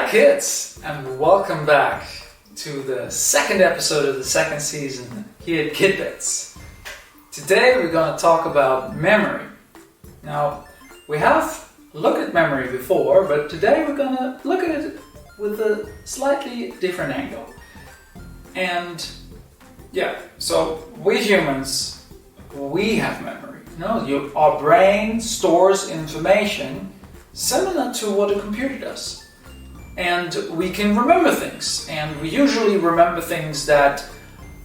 Hi kids, and welcome back to the second episode of the second season here at Kidbits. Today we're going to talk about memory. Now, we have looked at memory before, but today we're going to look at it with a slightly different angle. And so we humans, we have memory. Our brain stores information similar to what a computer does. And we can remember things, and we usually remember things that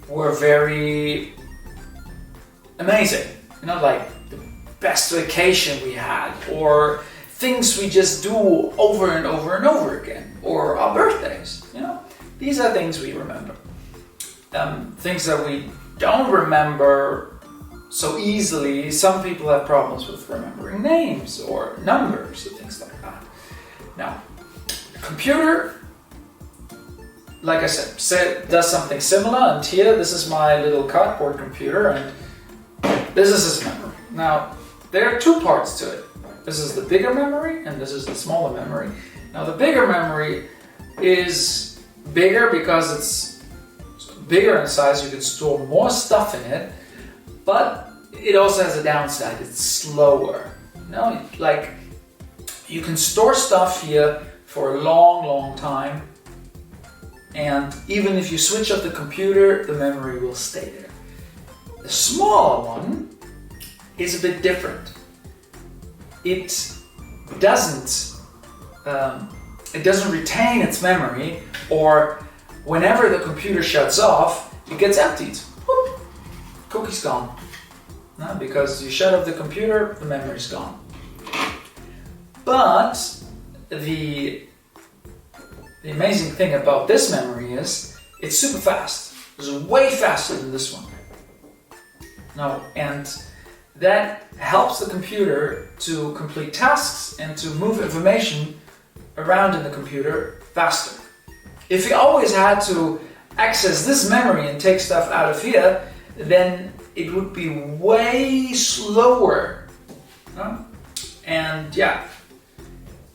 were very amazing, like the best vacation we had, or things we just do over and over and over again, or our birthdays. These are things we remember. Things that we don't remember so easily. Some people have problems with remembering names or numbers or things like that. Now, computer, like I said, does something similar, and here, this is my little cardboard computer, and this is its memory. Now, there are two parts to it. This is the bigger memory, and this is the smaller memory. Now, the bigger memory is bigger because it's bigger in size. You can store more stuff in it, but it also has a downside. It's slower. Like you can store stuff here for a long time, and even if you switch off the computer, the memory will stay there. The smaller one is a bit different. It doesn't retain its memory, or whenever the computer shuts off, it gets emptied. Whoop, cookie's gone. Because you shut off the computer, the memory's gone. But the amazing thing about this memory is it's super fast. It's way faster than this one. And that helps the computer to complete tasks and to move information around in the computer faster. If you always had to access this memory and take stuff out of here, then it would be way slower. And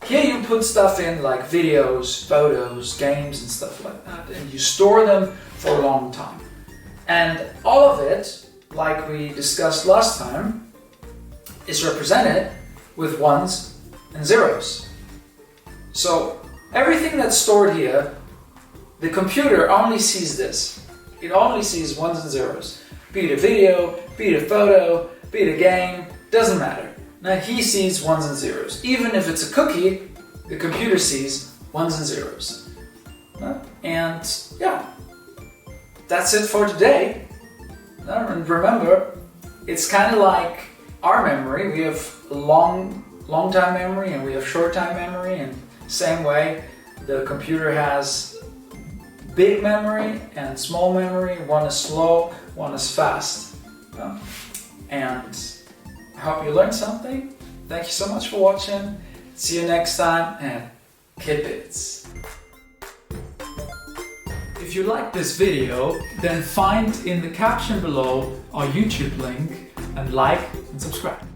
here you put stuff in like videos, photos, games and stuff like that, and you store them for a long time. And all of it, like we discussed last time, is represented with ones and zeros. So everything that's stored here, the computer only sees this. It only sees ones and zeros. Be it a video, be it a photo, be it a game, doesn't matter. Now he sees ones and zeros. Even if it's a cookie, the computer sees ones and zeros. And that's it for today. And remember, it's kind of like our memory. We have long time memory and we have short time memory, and same way the computer has big memory and small memory. One is slow, one is fast. And I hope you learned something. Thank you so much for watching. See you next time at Kidbits. If you like this video, then find in the caption below our YouTube link and like and subscribe.